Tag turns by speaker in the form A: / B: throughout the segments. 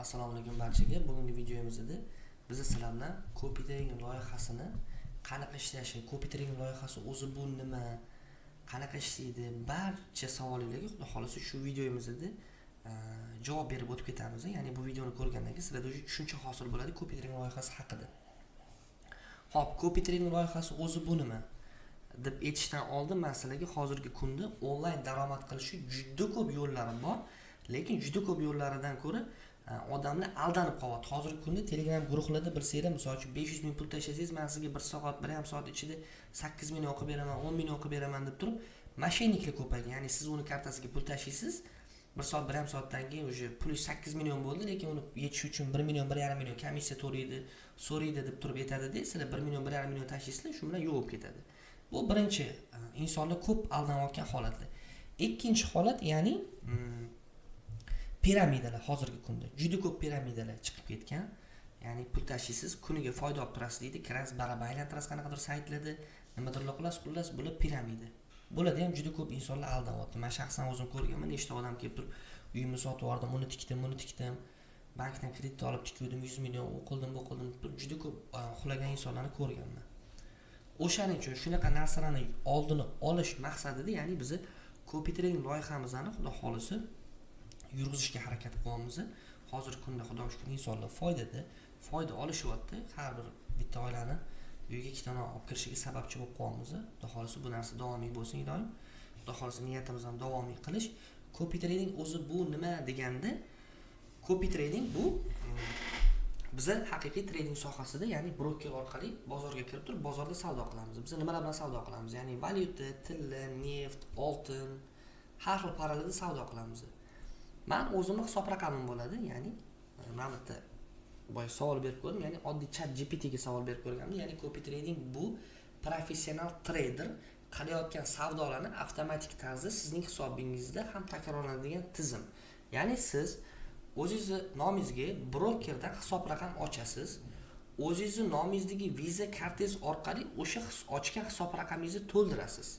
A: Assalomu alaykum barchaga. Bugungi videomizda biz sizlar bilan copy trading loyihasini qanaqa ishlashi, copy trading loyihasi o'zi bu nima, qanaqa ishlaydi, barcha savollarga xudo xolisa shu videomizda javob berib o'tib ketamiz. Ya'ni bu videoni ko'rgandan keyin sizlarda tushuncha hosil bo'ladi copy trading loyihasi haqida. Xo'p, copy trading loyihasi o'zi bu nima deb aytishdan oldin men sizlarga hozirgi kunda onlayn daromad qilish juda ko'p yo'llari bor, lekin juda ko'p yo'llaridan ko'ra odamlar aldanib qolyapti. Hozirgi kunda Telegram guruhlarda bilsanglar, misol uchun 500 ming pul tashlasangiz, men sizga 1 soat, 1,5 soat ichida 8 million o'qib beraman, 10 million o'qib beraman deb turib, moshenniklar ko'paygan. Ya'ni siz uni kartasiga pul tashlaysiz, 1 soat, 1,5 soatdan keyin уже pul 8 million bo'ldi, lekin uni yetish uchun 1 million, 1,5 million komissiya so'raydi deb turib aytadi-da, sizlar 1 million, 1,5 million tashlaysizlar, shu bilan yo'q bo'lib ketadi. Bu birinchi insonlar ko'p aldanayotgan holatlar. Ikkinchi holat, ya'ni piramidalar. Hozirgi kunda juda ko'p piramidalar chiqib ketgan. Ya'ni pul tashlaysiz, kuniga foyda olib turasiz deydi, kirasiz, barabay aylantirasiz qanaqadir saytlarda, nimadirlar qilasiz, xullas bular piramida. Bularda ham juda ko'p insonlar aldanyapti. Men shaxsan o'zim ko'rganman, nechta odam kelib turib, uyimni sotib oldim, uni tikdim, bankdan kredit olib tikuvdim, 100 million o'qildim, juda ko'p xulagan insonlarni ko'rganman. O'shaning uchun shunaqa narsalarni oldini olish maqsadida, ya'ni biz copy trading loyihamizni xudo xolisa yurgizishga harakat qilyapmiz. Hozirgi kunda xudo shukr insonlar foyda olishyapti. Har bir bitta oilani uyiga ikkitadan olib kirishiga sababchi bo'lib qolyapmiz. Xudo xolisa bu narsa davomiy bo'lsin iloyim. Xudo xolisa niyatimiz ham davomiy qilish. Copy trading o'zi bu nima deganda, copy trading bu biz haqiqiy trading sohasida, ya'ni broker orqali bozorga kirib turib, bozorda savdo qilamiz. Biz nimalar bilan savdo qilamiz? Ya'ni valyuta, tilla, neft, oltin, har xil paralarda savdo qilamiz. Men o'zimning hisob raqamim bo'ladi, ya'ni men bitta boy savol berib ko'rdim, ya'ni oddiy chat GPT ga savol berib ko'rgandim. Ya'ni copy trading bu professional trader qilayotgan savdolarni avtomatik tarzda sizning hisobingizda ham takrorlanadigan tizim. Ya'ni siz o'zingizni nomingizga brokerdan hisob raqam ochasiz. O'zingizni nomingizdagi Visa kartangiz orqali o'sha ochgan hisob raqamingizni to'ldirasiz.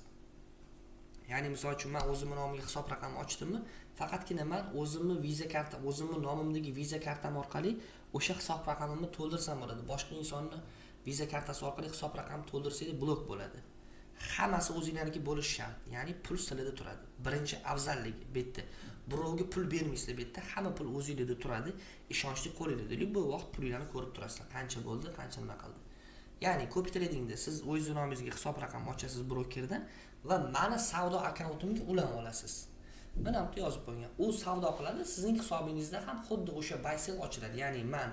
A: Ya'ni misol uchun men o'zimning nomimga hisob raqamni ochdimmi, faqatgina men o'zimning Visa kartam, o'zimning nomimdagi Visa kartam orqali o'sha hisob raqamimni to'ldirsam bo'ladi. Boshqa insonni Visa kartasi orqali hisob raqamni to'ldirsangiz blok bo'ladi. Hammasi o'zingizlarniki bo'lishi shart. Ya'ni pul sizlarda turadi. Birinchi afzalligi bu yerda. Birovga pul bermaysizlar bu yerda, hamma pul o'zingizlarda turadi. Ishonchli qo'lingizda. Bu vaqt pulinglarni ko'rib turasizlar. Qancha bo'ldi, qancha nima qildi. Ya'ni copy tradingda siz o'zingiz nomingizga hisob raqam ochasiz brokerdan va meni savdo akkauntimga ulanib olasiz. Mana bu yozib qo'ygan. U savdo qiladi, sizning hisobingizda ham xuddi o'sha baysel ochiladi. Ya'ni men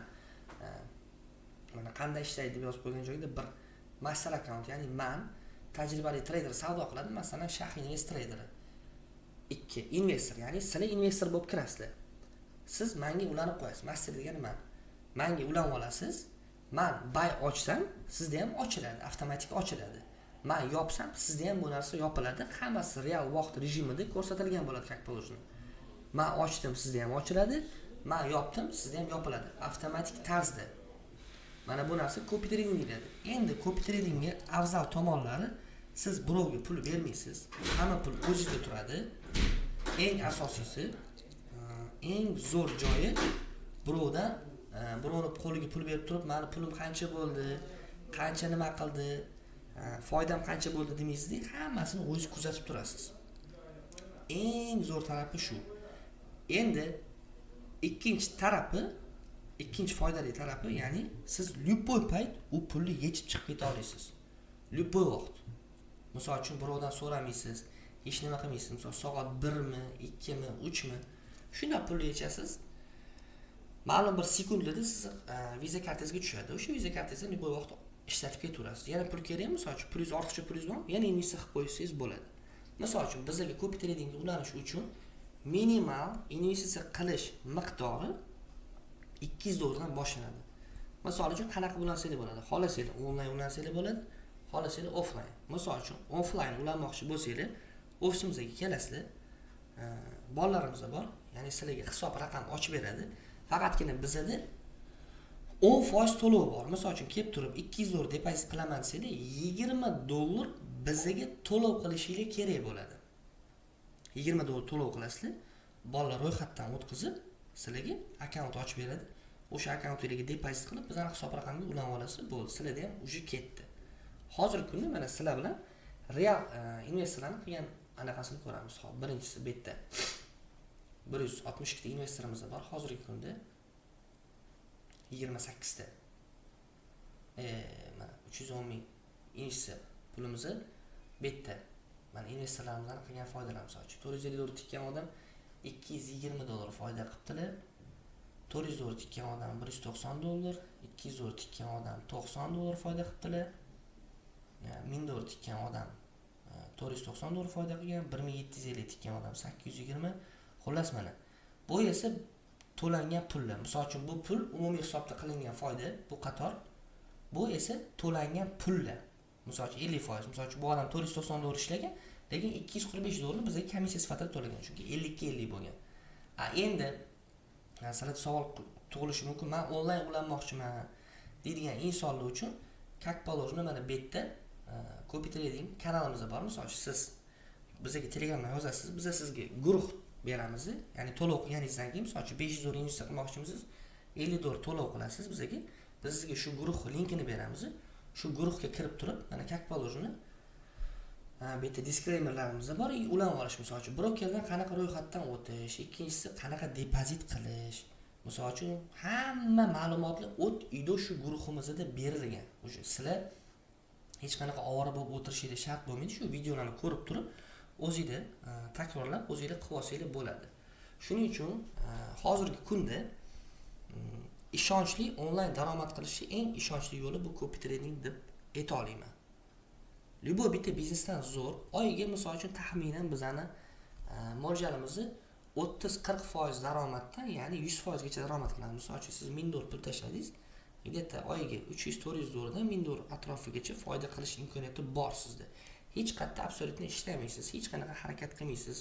A: mana qanday ishlaydi deb yozib qo'ygan joyda bir master akkaunt, ya'ni men tajribali trader savdo qiladi, masalan, Shah Invest traderi. 2 investor, ya'ni sizlar investor bo'lib kirasizlar. Siz menga ulanib qo'yasiz. Master degani men. Menga ulanib olasiz. Men buy ochsam, sizda ham ochiladi, avtomatik ochiladi. Men yopsam, sizda ham bu narsa yopiladi. Hammasi real vaqt rejimida ko'rsatilgan bo'ladi, как положено. Men ochdim, sizda ham ochiladi. Men yopdim, sizda ham yopiladi, avtomatik tarzda. Mana bu narsa copy trading deyiladi. Endi copy tradingga afzal tomonlari, siz birovga pul bermaysiz. Hamma pul o'zingizda turadi. Eng asosiysi, eng zo'r joyi birovdan birovni qo'liga pul berib turib, meni pulim qancha bo'ldi, qancha nima qildi, foydam qancha bo'ldi demaysizda, hammasini o'zingiz kuzatib turasiz. Eng zo'r tarafi shu. Endi ikkinchi foydali tarafi, ya'ni siz любой payt u pulni yechib chiqib keta olasiz. Любой vaqt. Misol uchun birovdan so'ramaysiz, hech nima qilmaysiz. Misol soat 1mi, 2mi, 3mi, shunda pulni yechasiz. Ma'lum bir sekundlarda siz Visa kartangizga tushadi. O'sha Visa kartangizni любой vaqt ishlatib ketaverasiz. Yana pul kerakmi? Misol uchun pulingiz ortiqcha pulingiz bor, yana investitsiya qilib qo'ysangiz bo'ladi. Misol uchun bizlarga copy tradingga ulanish uchun minimal investitsiya qilish miqdori 200 dollardan boshlanadi. Misol uchun qanaqa ulansanglar bo'ladi? Xohlasanglar onlayn ulansanglar bo'ladi, xohlasanglar offlayn. Misol uchun offlayn ulanmoqchi bo'lsanglar, ofisimizga kelasizlar. Bolalarimiz bor, ya'ni sizlarga hisob raqam ochib beradi. Faqatgina bizda 10% to'lov bor. Misol uchun kelib turib 200 dollar depozit qilaman desanglar, 20 dollar bizga to'lov qilishingiz kerak bo'ladi. 20 dollar to'lov qilasizlar. Bolalar ro'yxatdan o'tkazib, sizlarga akkaunt ochib beradi. O'sha akkauntingizga depozit qilib, bizning hisob raqamiga ulanib olasiz, bo'ldi. Sizlarda ham уже ketdi. Hozirgi kunda mana sizlar bilan real investorlarning qilgan anaqasini ko'ramiz. Hop, birinchisi bu yerda 162 ta investorimiz bor hozirgi kunda. 28 ta. Mana 310 ming investitsiya pulimizni bu yerda. Mana investorlarimizdan qilgan foydalarimiz uchun 450 $, tikkan odam $220 foyda qilibdilar. 400 $ tikkan odam $190, 200 $ tikkan odam $90 foyda qilibdilar. $1000 tikkan odam $490 foyda qilgan, 1750 tikkan odam 820. Xullas mana bu esa to'langan pullar. Misol uchun bu pul umumiy hisobda qilingan foyda, bu qator. Bu esa to'langan pullar. Misol uchun 50%, misol uchun bu odam $490 ishlagan, lekin $245 bizga komissiya sifatida to'lagan, chunki 50 ga 50 bo'lgan. Endi sizlar savol tug'ilishi mumkin, men onlayn ulanmoqchiman deydigan insonlar uchun как положено mana bu yerda Copy Trading kanalimiz bor. Misol uchun siz bizga Telegramdan yozasiz, biz sizga guruh beramiz. Ya'ni to'lov qilganingizdan keyin misol uchun $500 investitsiya qilmoqchimisiz, $50 to'lov qilasiz bizga. Biz sizga shu guruh linkini beramiz. Shu guruhga kirib turib, mana как положено bu yerda disclaimerlarimiz bor. Ulanib olish, misol uchun brokerdan qanaqa ro'yxatdan o'tish, ikkinchisi qanaqa depozit qilish. Misol uchun hamma ma'lumotlar uyda shu guruhimizda berilgan. O'sha sizlar hech qanaqa ovora bo'lib o'tirishingiz shart bo'lmaydi. Shu videolarni ko'rib turib, o'zingizda takrorlab, o'zingizda qilib olsangiz bo'ladi. Shuning uchun hozirgi kunda ishonchli onlayn daromad qilishning eng ishonchli yo'li bu Copy Trading deb ayta olaman. Любой bitta biznesdan zo'r, oyiga misol uchun taxminan bizani mo'ljalimizni 30-40% daromaddan, ya'ni 100% gacha daromad qilamiz. Misol uchun siz $1000 pul tashladingiz, где-то oyiga $300-400 dan $1000 atrofigacha foyda qilish imkoniyati bor sizda. Hech qanday absolyutni ishlamaysiz, hech qanaqa harakat qilmaysiz.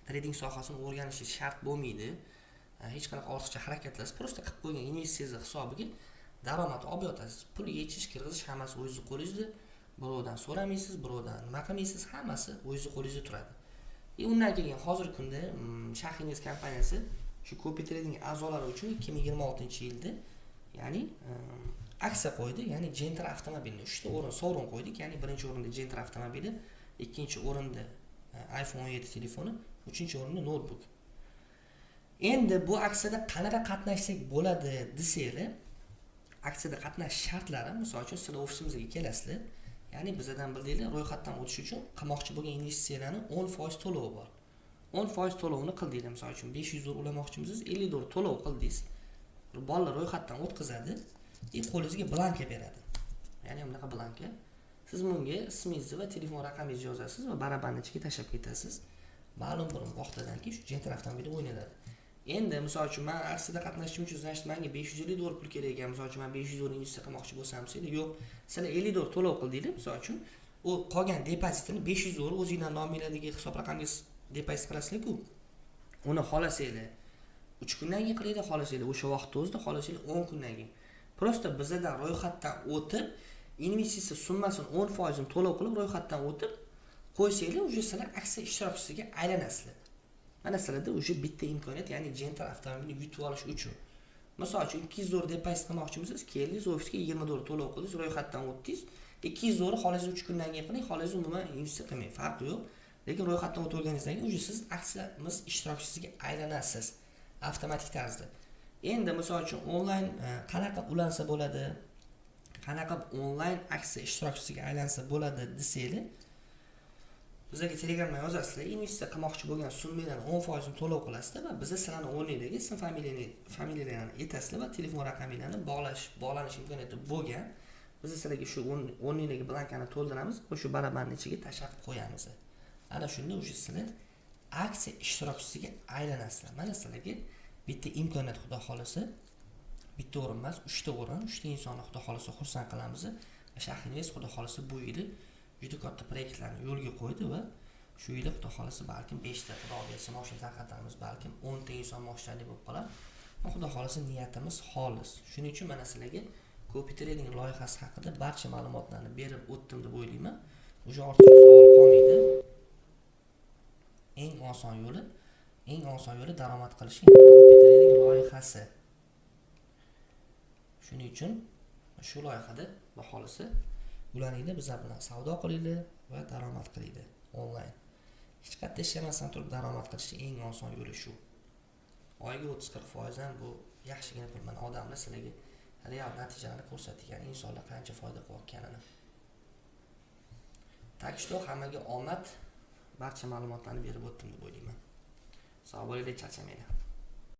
A: Trading sohasini o'rganishingiz shart bo'lmaydi. Hech qanaqa ortiqcha harakatlarsiz, prosta qilib qo'ygan investitsiyangiz hisobiga daromad olib yotasiz. Pul yechish, kirgizish hammasi o'zingiz qo'lingizda. Birovdan so'ramaysiz, birovdan nima qilmaysiz, hammasi o'zingiz qo'lingizda turadi. Undan keyin hozirgi kunda Shaxingiz kompaniyasi shu Copy Trading a'zolari uchun 2026-yilda ya'ni aksiya qo'ydi, ya'ni Gentra avtomobilni 3 ta o'rin sovrin qo'ydik, ya'ni birinchi o'rinda Gentra avtomobili, ikkinchi o'rinda iPhone 17 telefoni, uchinchi o'rinda notebook. Endi bu aksiyada qanaqa qatnashsak bo'ladi desanglar, aksiyada qatnashish shartlari, misol uchun sizlar ofisimizga kelasizlar. Ya'ni bizdan bildinglar, ro'yxatdan o'tish uchun qilmoqchi bo'lgan investitsiyalarning 10% to'lovi bor. 10% to'lovini qildinglar, misol uchun $500 ulamoqchimisiz, $50 to'lov qildingiz. Bolalar ro'yxatdan o'tkazadi, qo'lingizga blanka beradi. Ya'ni bunaqa blanka. Siz bunga ismingizni va telefon raqamingizni yozasiz va barabarning ichiga tashlab ketasiz. Ma'lum bir vaqtdan keyin shu Gentra avtomobili o'ynaladi. Endi misol uchun men aksiyada qatnashishim uchun значит menga $550 pul kerak ekan. Misol uchun men $500 investitsiya qilmoqchi bo'lsam, sizlar yo'q, sizlar $50 to'lov qildinglar. Misol uchun u qolgan depozitini $500 o'zingizning nomingizdagi hisob raqamingiz depozit qilasizlar-ku. Uni xohlasanglar 3 kundan keyin qilaydi, xohlasanglar o'sha vaqtda o'zida, xohlasanglar 10 kundan keyin. Prosta bizdan ro'yxatdan o'tib, investitsiya summasini 10% to'lov qilib ro'yxatdan o'tib qo'ysanglar, o'sha sizlar aksiya ishtirokchisiga aylanasizlar. Mana sizlarda o'sha bitta imkoniyat, ya'ni Gentra avtomobilni yutib olish uchun. Misol uchun $200 depozit qilmoqchimisiz, keldingiz ofisga $20 to'lov qildingiz, ro'yxatdan o'tdingiz. $200 xohlasangiz 3 kundan keyin qiling, xohlasangiz umuman investitsiya qilmang, farqi yo'q. Lekin ro'yxatdan o'tib olganingizdan keyin o'sha siz aksiyamiz ishtirokchisiga aylanasiz avtomatik tarzda. Endi misol uchun onlayn qanaqa ulansa bo'ladi, qanaqa onlayn aksiya ishtirokchisiga aylansa bo'ladi desanglar, bizga Telegramdan yozasizlar, investitsiya qilmoqchi bo'lgan summalarni 10% to'lov qilasizlar va biz sizlarni o'rningizdagi ism familiyalarni aytasizlar va telefon raqamingizni bog'lanish imkoniyati bo'lgan. Biz sizlarga shu o'rningizdagi blankani to'ldiramiz, o'sha barabarning ichiga tashlab qo'yamiz. Ana shunda o'sha sizlar aksiya ishtirokchisiga aylanasizlar. Mana sizlarga bitta imkoniyat, xudo xolasa, bitta o'rin emas, 3 ta o'rin, 3 ta insonni xudo xolasa xursand qilamiz. Shaxingiz xudo xolasa bu yili juda katta proyektlarni yo'lga qo'ydi va shu yili xudo xolasa balkim 5 ta xudo bersa mashina tarqatamiz, balkim 10 ta inson mashinali bo'lib qolar. Xudo xolasa niyatimiz xolis. Shuning uchun mana sizlarga Copy Trading loyihasi haqida barcha ma'lumotlarni berib o'tdim deb o'ylayman. O'sha ortiqcha savol qolmaydi. Eng oson yo'li daromad qilish, Copy Trading loyihasi. Shuning uchun shu loyihada baholisi ularni bizlar bilan savdo qilinglar va daromad qilinglar onlayn. Hech qayerda ishlamasdan turib daromad qilishning eng oson yo'li shu. Oyiga 30-40% ham bu yaxshigina pul. Mana odamlar sizlarga real natijalarni ko'rsatgan insonlar qancha foyda qilayotganini. Tak что hammaga omad, barcha ma'lumotlarni berib o'tdim deb o'ylayman. Sog' bo'linglar, charchamanglar.